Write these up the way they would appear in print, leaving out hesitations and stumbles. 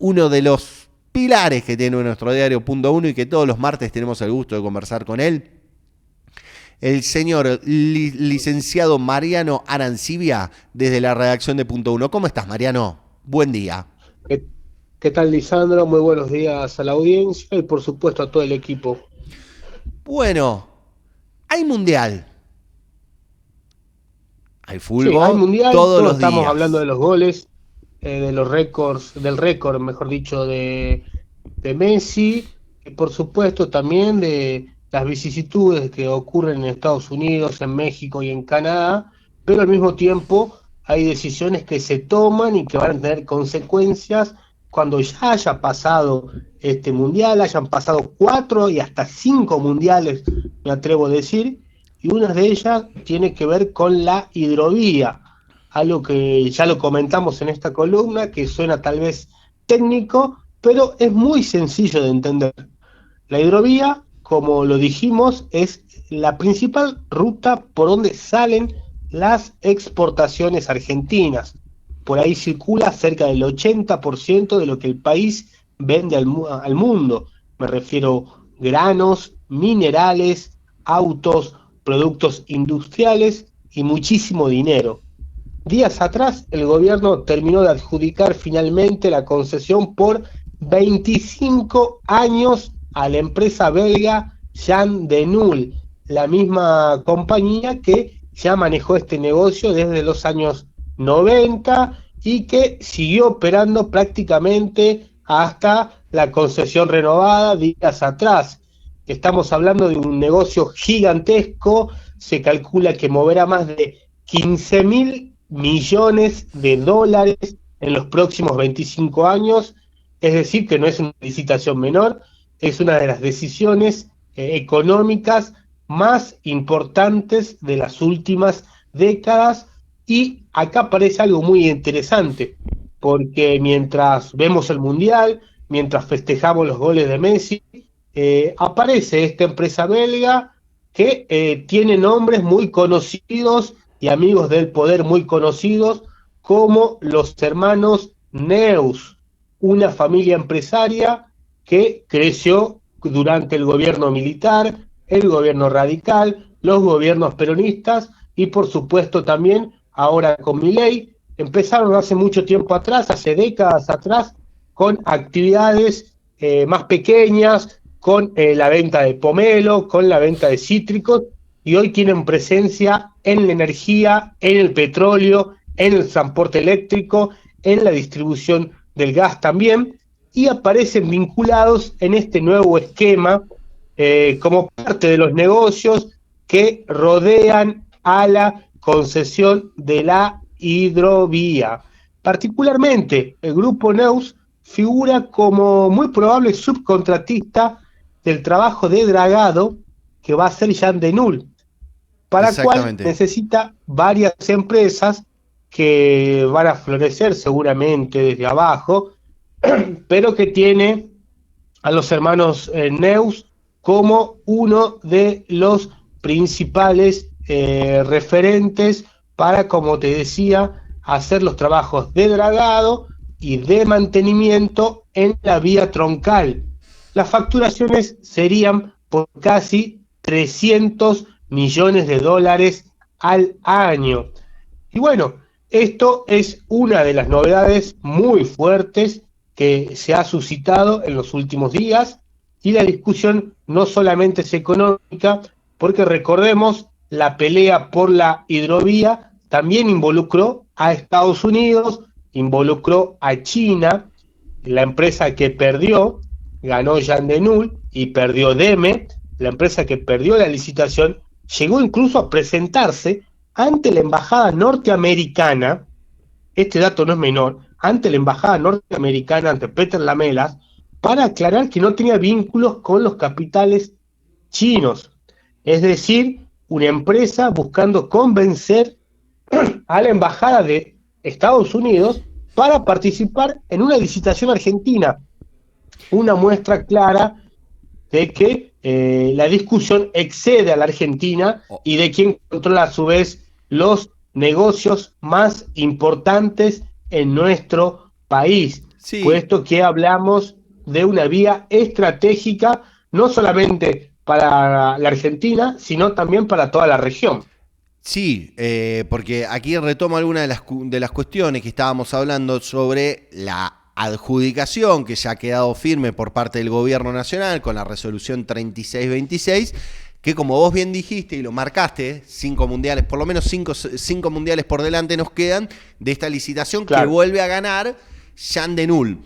uno de los pilares que tiene nuestro diario Punto Uno y que todos los martes tenemos el gusto de conversar con él, el señor licenciado Mariano Arancibia, desde la redacción de Punto Uno. ¿Cómo estás, Mariano? Buen día. ¿Qué, qué tal, Lisandro? Muy buenos días a la audiencia y por supuesto a todo el equipo. Bueno, hay mundial, hay Sí, hay fútbol mundial, todos todos los estamos hablando días. de los goles, de los récords, del récord, mejor dicho, de Messi, y por supuesto también de las vicisitudes que ocurren en Estados Unidos, en México y en Canadá, pero al mismo tiempo hay decisiones que se toman y que van a tener consecuencias cuando ya haya pasado este mundial, hayan pasado 4 y hasta 5 mundiales, me atrevo a decir, y una de ellas tiene que ver con la hidrovía, algo que ya lo comentamos en esta columna, que suena tal vez técnico, pero es muy sencillo de entender. La hidrovía, como lo dijimos, es la principal ruta por donde salen las exportaciones argentinas. Por ahí circula cerca del 80% de lo que el país vende al mundo. Me refiero granos, minerales, autos, productos industriales y muchísimo dinero. Días atrás, el gobierno terminó de adjudicar finalmente la concesión por 25 años a la empresa belga Jan de Null, la misma compañía que ya manejó este negocio desde los años 90 y que siguió operando prácticamente hasta la concesión renovada días atrás. Estamos hablando de un negocio gigantesco, se calcula que moverá más de 15.000 millones de dólares en los próximos 25 años, es decir, que no es una licitación menor, es una de las decisiones económicas más importantes de las últimas décadas y acá aparece algo muy interesante, porque mientras vemos el Mundial, mientras festejamos los goles de Messi, aparece esta empresa belga que tiene nombres muy conocidos y amigos del poder muy conocidos, como los hermanos Neus, una familia empresaria que creció durante el gobierno militar, el gobierno radical, los gobiernos peronistas y por supuesto también ahora con Milei. Empezaron hace mucho tiempo atrás, hace décadas atrás, con actividades más pequeñas, con la venta de pomelo, con la venta de cítricos, y hoy tienen presencia en la energía, en el petróleo, en el transporte eléctrico, en la distribución del gas también, y aparecen vinculados en este nuevo esquema como parte de los negocios que rodean a la concesión de la hidrovía. Particularmente, el grupo Neus figura como muy probable subcontratista del trabajo de dragado que va a hacer Jan de Null, para cual Exactamente. necesita varias empresas que van a florecer seguramente desde abajo, pero que tiene a los hermanos Neus como uno de los principales referentes para, como te decía, hacer los trabajos de dragado y de mantenimiento en la vía troncal. Las facturaciones serían por casi 300 millones de dólares al año. Y bueno, esto es una de las novedades muy fuertes que se ha suscitado en los últimos días, y la discusión no solamente es económica, porque recordemos, la pelea por la hidrovía también involucró a Estados Unidos, involucró a China, la empresa que perdió, ganó Jan de Null y perdió Deme, la empresa que perdió la licitación, llegó incluso a presentarse ante la embajada norteamericana, este dato no es menor, ante la embajada norteamericana, ante Peter Lamelas, para aclarar que no tenía vínculos con los capitales chinos. Es decir, una empresa buscando convencer a la embajada de Estados Unidos para participar en una licitación argentina. Una muestra clara de que la discusión excede a la Argentina O- y de quien controla a su vez los negocios más importantes en nuestro país. Sí, puesto que hablamos de una vía estratégica, no solamente para la Argentina, sino también para toda la región. sí, porque aquí retomo algunas de las cuestiones que estábamos hablando sobre la adjudicación que ya ha quedado firme por parte del gobierno nacional con la resolución 3626, que como vos bien dijiste y lo marcaste, 5 mundiales, por lo menos cinco mundiales por delante nos quedan de esta licitación que Claro, vuelve a ganar Jean Denul.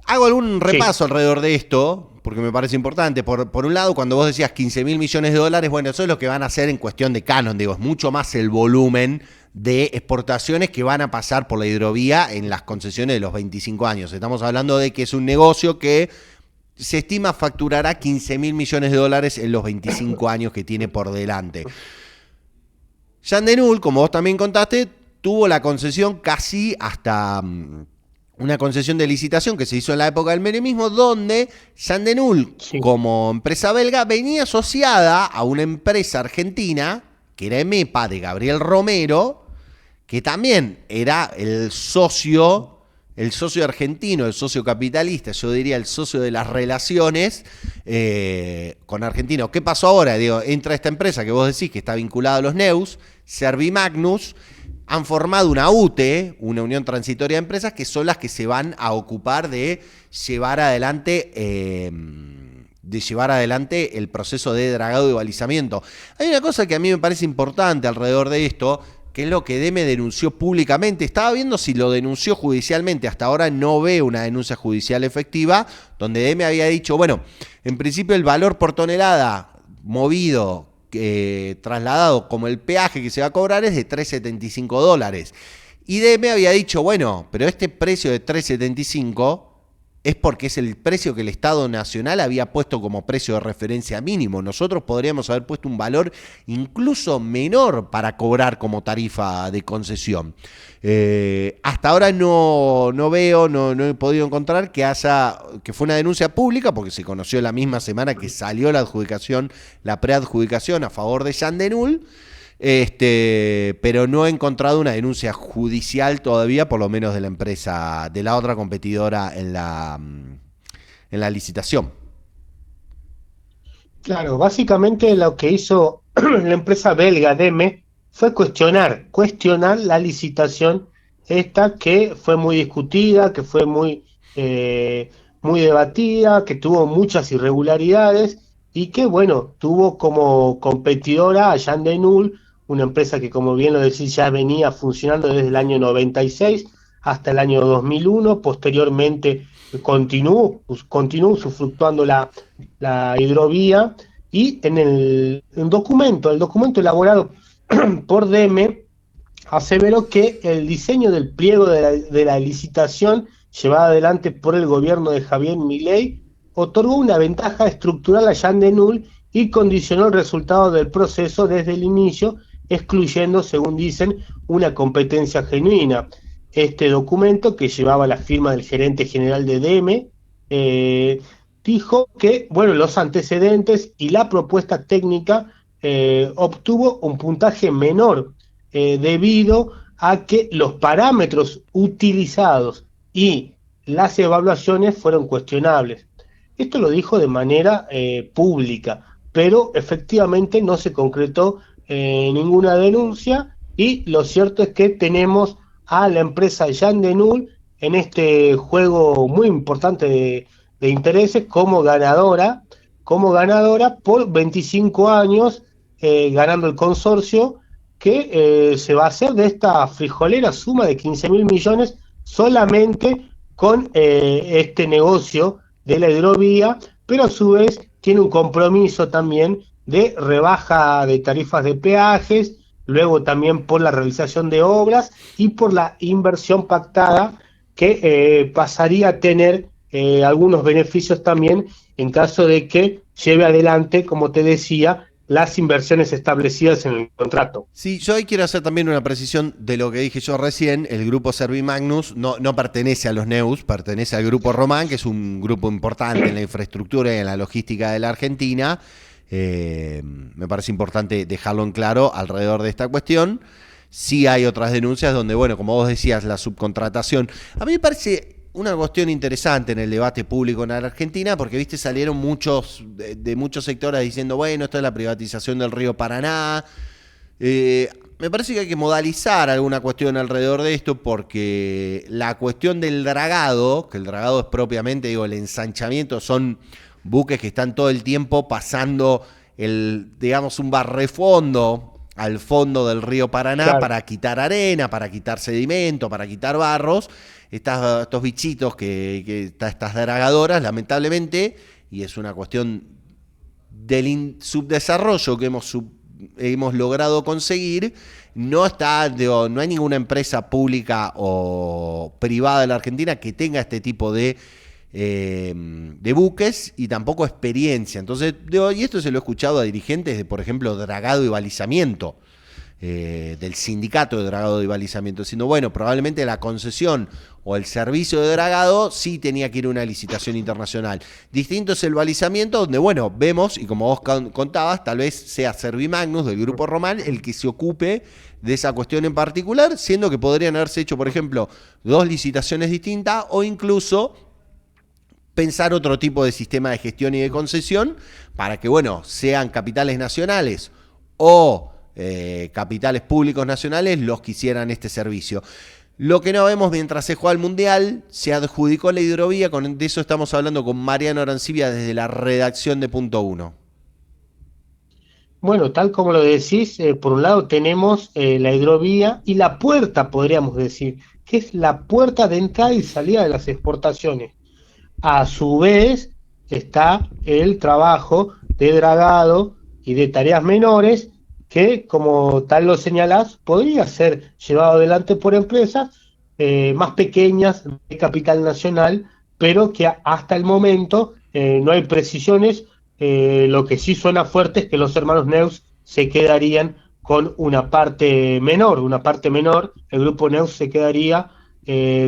Hago algún sí, repaso alrededor de esto, porque me parece importante. Por un lado, cuando vos decías 15 mil millones de dólares, bueno, eso es lo que van a hacer en cuestión de canon, digo, es mucho más el volumen de exportaciones que van a pasar por la hidrovía en las concesiones de los 25 años. Estamos hablando de que es un negocio que se estima facturará 15 mil millones de dólares en los 25 años que tiene por delante. Jean Denul, como vos también contaste, tuvo la concesión casi hasta una concesión de licitación que se hizo en la época del menemismo, donde Jean Denul, sí. como empresa belga, venía asociada a una empresa argentina, que era EMEPA, de Gabriel Romero, que también era el socio argentino, el socio capitalista, yo diría el socio de las relaciones con argentinos. ¿Qué pasó ahora? Digo, entra esta empresa que vos decís que está vinculada a los Neus, Servimagnus, han formado una UTE, una Unión Transitoria de Empresas, que son las que se van a ocupar de llevar adelante el proceso de dragado y balizamiento. Hay una cosa que a mí me parece importante alrededor de esto, que es lo que Deme denunció públicamente. Estaba viendo si lo denunció judicialmente. Hasta ahora no veo una denuncia judicial efectiva, donde Deme había dicho, bueno, en principio el valor por tonelada movido, trasladado como el peaje que se va a cobrar es de $3.75. Y Deme había dicho, bueno, pero este precio de 3.75 es porque es el precio que el Estado Nacional había puesto como precio de referencia mínimo. Nosotros podríamos haber puesto un valor incluso menor para cobrar como tarifa de concesión. Hasta ahora no veo, no he podido encontrar que fue una denuncia pública, porque se conoció la misma semana que salió la adjudicación, la preadjudicación a favor de Jean Denul. Pero no he encontrado una denuncia judicial todavía, por lo menos de la empresa, de la otra competidora en la licitación. Claro, básicamente lo que hizo la empresa belga DEME fue cuestionar la licitación esta que fue muy discutida, que fue muy debatida, que tuvo muchas irregularidades y que, bueno, tuvo como competidora a Jean Denul, una empresa que, como bien lo decís, ya venía funcionando desde el año 96 hasta el año 2001. Posteriormente continuó usufructuando la hidrovía y en el documento elaborado por DEME, aseveró que el diseño del pliego de la licitación llevada adelante por el gobierno de Javier Milei otorgó una ventaja estructural a Jean Denul y condicionó el resultado del proceso desde el inicio, excluyendo, según dicen, una competencia genuina. Este documento, que llevaba la firma del gerente general de DEME, dijo que, bueno, los antecedentes y la propuesta técnica obtuvo un puntaje menor debido a que los parámetros utilizados y las evaluaciones fueron cuestionables. Esto lo dijo de manera pública, pero efectivamente no se concretó ninguna denuncia y lo cierto es que tenemos a la empresa Jean Denul en este juego muy importante de intereses como ganadora por 25 años, ganando el consorcio que se va a hacer de esta frijolera suma de 15 mil millones solamente con este negocio de la hidrovía, pero a su vez tiene un compromiso también de rebaja de tarifas de peajes, luego también por la realización de obras y por la inversión pactada que pasaría a tener algunos beneficios también en caso de que lleve adelante, como te decía, las inversiones establecidas en el contrato. Sí, yo ahí quiero hacer también una precisión de lo que dije yo recién. El grupo Servimagnus no pertenece a los Neus, pertenece al grupo Román, que es un grupo importante en la infraestructura y en la logística de la Argentina. Me parece importante dejarlo en claro alrededor de esta cuestión. Sí hay otras denuncias donde, bueno, como vos decías, la subcontratación. A mí me parece una cuestión interesante en el debate público en Argentina, porque viste salieron muchos de muchos sectores diciendo, bueno, esto es la privatización del río Paraná. Me parece que hay que modalizar alguna cuestión alrededor de esto, porque la cuestión del dragado, que el dragado es propiamente, digo, el ensanchamiento, son buques que están todo el tiempo pasando digamos, un barrefondo al fondo del río Paraná, Claro. para quitar arena, para quitar sedimento, para quitar barros. Estos bichitos estas dragadoras, lamentablemente, y es una cuestión del subdesarrollo que hemos logrado conseguir, no hay ninguna empresa pública o privada de la Argentina que tenga este tipo de buques, y tampoco experiencia. Entonces, y esto se lo he escuchado a dirigentes de, por ejemplo, dragado y balizamiento, del sindicato de dragado y balizamiento, diciendo, bueno, probablemente la concesión o el servicio de dragado sí tenía que ir a una licitación internacional. Distinto es el balizamiento, donde, bueno, vemos, y como vos contabas, tal vez sea Servimagnus del Grupo Román el que se ocupe de esa cuestión en particular, siendo que podrían haberse hecho, por ejemplo, 2 licitaciones distintas, o incluso pensar otro tipo de sistema de gestión y de concesión para que, bueno, sean capitales nacionales o capitales públicos nacionales los que hicieran este servicio. Lo que no vemos mientras se juega el Mundial, se adjudicó la hidrovía, de eso estamos hablando con Mariano Arancibia desde la redacción de Punto Uno. Bueno, tal como lo decís, por un lado tenemos la hidrovía y la puerta, podríamos decir, que es la puerta de entrada y salida de las exportaciones. A su vez está el trabajo de dragado y de tareas menores que, como tal lo señalás, podría ser llevado adelante por empresas más pequeñas de capital nacional, pero que hasta el momento no hay precisiones. Lo que sí suena fuerte es que los hermanos Neus se quedarían con una parte menor, el grupo Neus se quedaría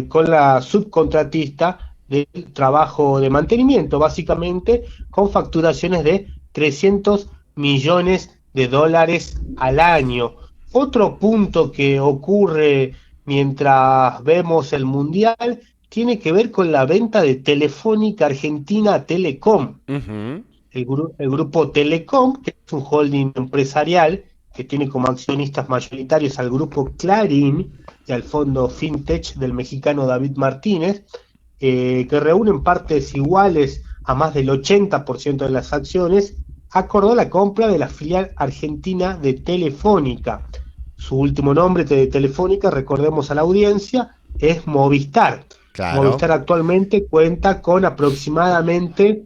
con la subcontratista del trabajo de mantenimiento, básicamente con facturaciones de 300 millones de dólares al año. Otro punto que ocurre mientras vemos el Mundial tiene que ver con la venta de Telefónica Argentina Telecom. Uh-huh. El grupo Telecom, que es un holding empresarial que tiene como accionistas mayoritarios al grupo Clarín y al fondo FinTech del mexicano David Martínez, que reúnen partes iguales a más del 80% de las acciones, acordó la compra de la filial argentina de Telefónica. Su último nombre de Telefónica, recordemos a la audiencia, es Movistar. Claro. Movistar actualmente cuenta con aproximadamente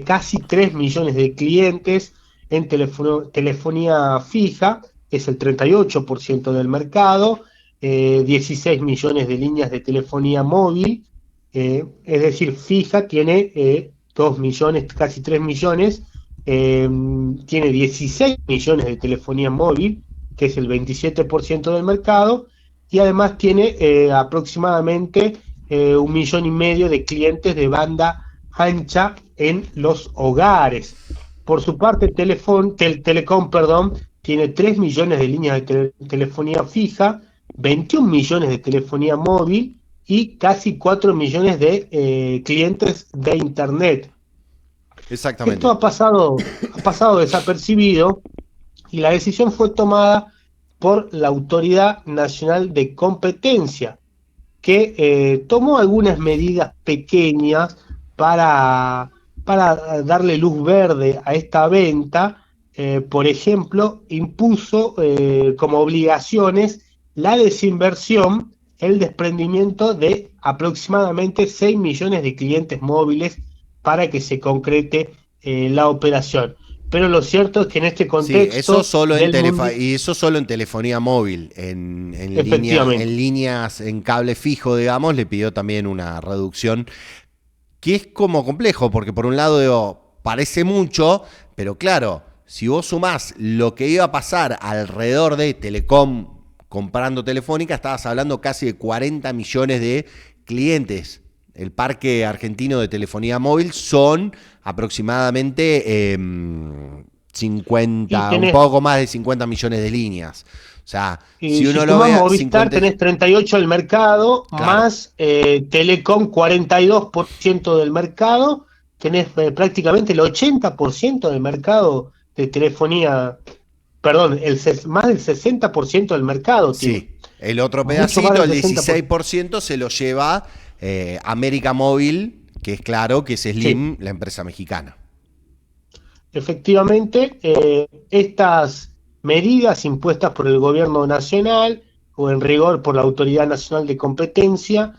casi 3 millones de clientes en telefonía fija, es el 38% del mercado, 16 millones de líneas de telefonía móvil, es decir, fija tiene 2 millones, casi 3 millones, tiene 16 millones de telefonía móvil, que es el 27% del mercado, y además tiene aproximadamente 1,5 millones de clientes de banda ancha en los hogares. Por su parte, Telecom, tiene 3 millones de líneas de telefonía fija, 21 millones de telefonía móvil y casi 4 millones de clientes de Internet. Exactamente. Esto ha pasado desapercibido y la decisión fue tomada por la Autoridad Nacional de Competencia, que tomó algunas medidas pequeñas para darle luz verde a esta venta. Por ejemplo, impuso como obligaciones la desinversión, el desprendimiento de aproximadamente 6 millones de clientes móviles para que se concrete la operación. Pero lo cierto es que en este contexto... Sí, eso solo y eso solo en telefonía móvil. En líneas, en cable fijo, digamos, le pidió también una reducción, que es como complejo, porque por un lado, digo, parece mucho, pero claro, si vos sumás lo que iba a pasar alrededor de Telecom comprando Telefónica, estabas hablando casi de 40 millones de clientes. El parque argentino de telefonía móvil son aproximadamente Y 50, un tenés, poco más de 50 millones de líneas. O sea, y si si uno lo sumás ve Movistar, 50, tenés 38 del mercado, claro, más Telecom 42% del mercado, tenés prácticamente el 80% del mercado de telefonía, perdón, más del 60% del mercado tiene, sí. El otro mucho más pedacito, del el 60%. 16%, se lo lleva América Móvil, que es claro que es Sí. Slim, la empresa mexicana. Efectivamente, estas medidas impuestas por el gobierno nacional o en rigor por la Autoridad Nacional de Competencia,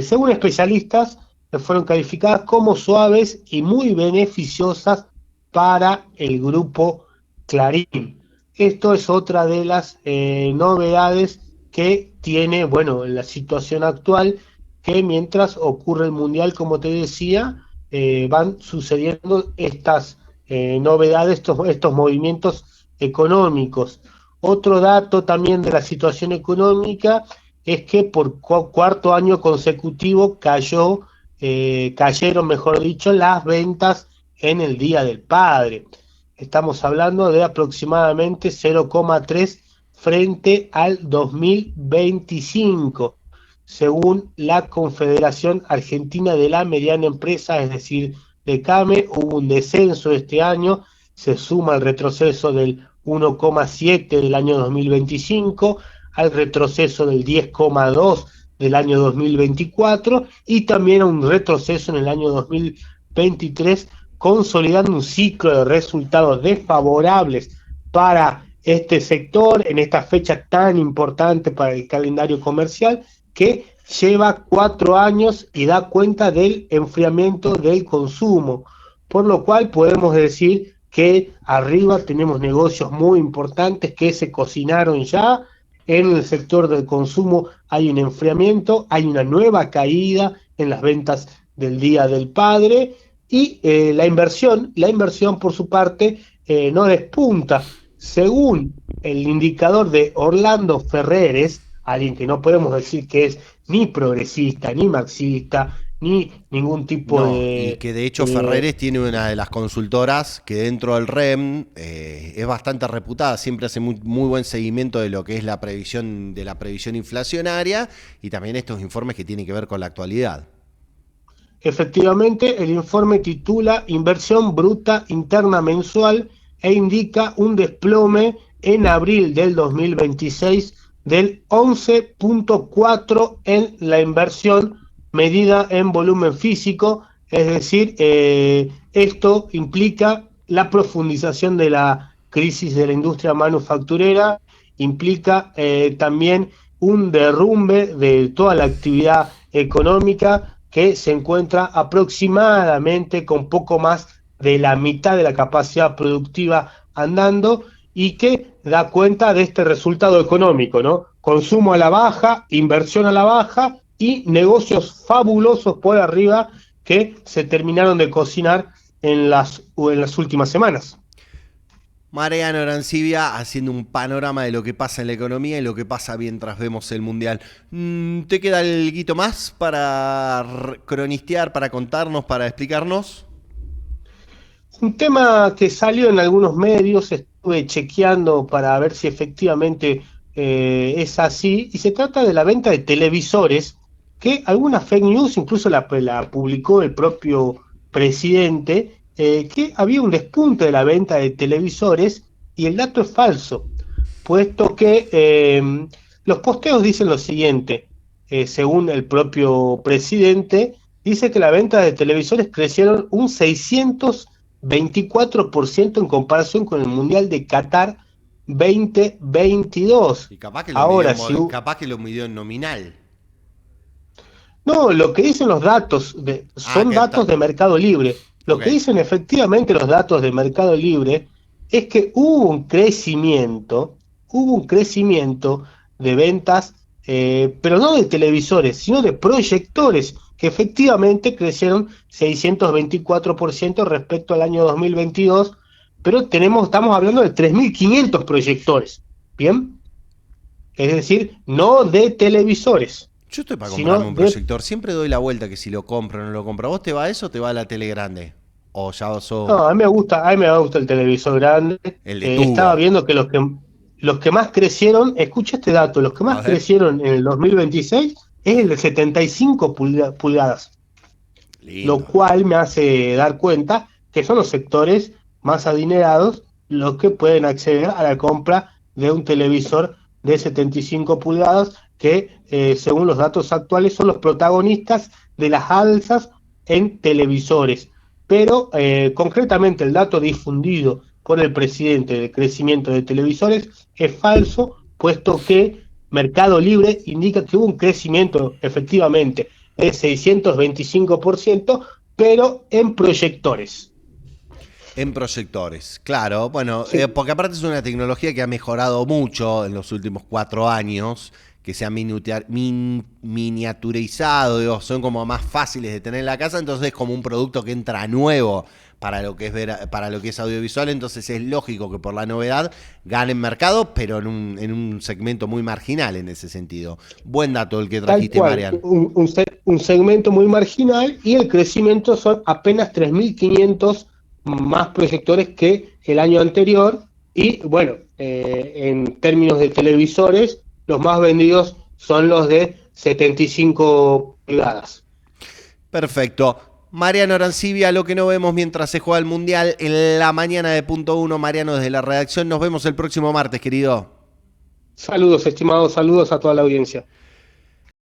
según especialistas, fueron calificadas como suaves y muy beneficiosas para el grupo Clarín. Esto es otra de las novedades que tiene, bueno, la situación actual, que mientras ocurre el Mundial, como te decía, van sucediendo estas novedades, estos movimientos económicos. Otro dato también de la situación económica es que por cuarto año consecutivo cayeron, mejor dicho, las ventas en el Día del Padre. Estamos hablando de aproximadamente 0,3 frente al 2025, según la Confederación Argentina de la Mediana Empresa, es decir, de CAME. Hubo un descenso este año, se suma al retroceso del 1,7 del año 2025, al retroceso del 10,2 del año 2024 y también a un retroceso en el año 2023, consolidando un ciclo de resultados desfavorables para este sector en esta fecha tan importante para el calendario comercial, que lleva 4 años y da cuenta del enfriamiento del consumo, por lo cual podemos decir que arriba tenemos negocios muy importantes que se cocinaron ya. En el sector del consumo hay un enfriamiento, hay una nueva caída en las ventas del Día del Padre y la inversión por su parte no despunta. Según el indicador de Orlando Ferreres, alguien que no podemos decir que es ni progresista, ni marxista, ni ningún tipo No, y que de hecho de Ferreres tiene una de las consultoras que dentro del REM es bastante reputada, siempre hace muy buen seguimiento de lo que es la previsión inflacionaria y también estos informes que tienen que ver con la actualidad. Efectivamente, el informe titula Inversión bruta interna mensual e indica un desplome en abril del 2026 del 11,4 en la inversión medida en volumen físico, es decir, esto implica la profundización de la crisis de la industria manufacturera, implica también un derrumbe de toda la actividad económica, que se encuentra aproximadamente con poco más de la mitad de la capacidad productiva andando, y que da cuenta de este resultado económico, ¿no? Consumo a la baja, inversión a la baja y negocios fabulosos por arriba que se terminaron de cocinar en las últimas semanas. Mariano Arancibia haciendo un panorama de lo que pasa en la economía y lo que pasa mientras vemos el Mundial. ¿Te queda algo más para cronistear, para contarnos, para explicarnos? Un tema que salió en algunos medios, estuve chequeando para ver si efectivamente es así, y se trata de la venta de televisores, que algunas fake news incluso la publicó el propio presidente, que había un despunte de la venta de televisores, y el dato es falso, puesto que los posteos dicen lo siguiente, según el propio presidente, dice que la venta de televisores crecieron un 624% en comparación con el Mundial de Qatar 2022. Y capaz que lo midió Ahora, si capaz que lo midió en nominal. no, lo que dicen los datos Ah, son datos de Mercado Libre. Lo ok. que dicen efectivamente los datos de Mercado Libre es que hubo un crecimiento de ventas, pero no de televisores, sino de proyectores, que efectivamente crecieron 624% respecto al año 2022, pero estamos hablando de 3.500 proyectores, ¿bien? Es decir, no de televisores, Yo estoy para sino comprarme un de proyector. Siempre doy la vuelta que si lo compro o no lo compro. ¿A vos te va eso o te va la tele grande? ¿O ya sos No, a mí me gusta el televisor grande. el de tubo? Estaba viendo que los que más crecieron, escucha este dato, los que A más ver. crecieron en el 2026 es el de 75 pulgadas, lo Lindo. cual me hace dar cuenta que son los sectores más adinerados los que pueden acceder a la compra de un televisor de 75 pulgadas, que según los datos actuales son los protagonistas de las alzas en televisores. Pero concretamente el dato difundido por el presidente de crecimiento de televisores es falso, puesto que Mercado Libre indica que hubo un crecimiento efectivamente de 625%, pero en proyectores. En proyectores, claro. Bueno, Sí, porque aparte es una tecnología que ha mejorado mucho en los últimos 4 años, que se ha miniaturizado, digo, son como más fáciles de tener en la casa, entonces es como un producto que entra nuevo para lo que es para lo que es audiovisual, entonces es lógico que por la novedad gane en mercado, pero en un segmento muy marginal en ese sentido. Buen dato el que tal trajiste, cual, Marian. un segmento muy marginal, y el crecimiento son apenas 3.500 más proyectores que el año anterior. Y bueno, en términos de televisores, los más vendidos son los de 75 pulgadas. Perfecto. Mariano Arancibia, lo que no vemos mientras se juega el Mundial en la mañana de Punto Uno. Mariano desde la redacción. Nos vemos el próximo martes, querido. Saludos, estimados, saludos a toda la audiencia.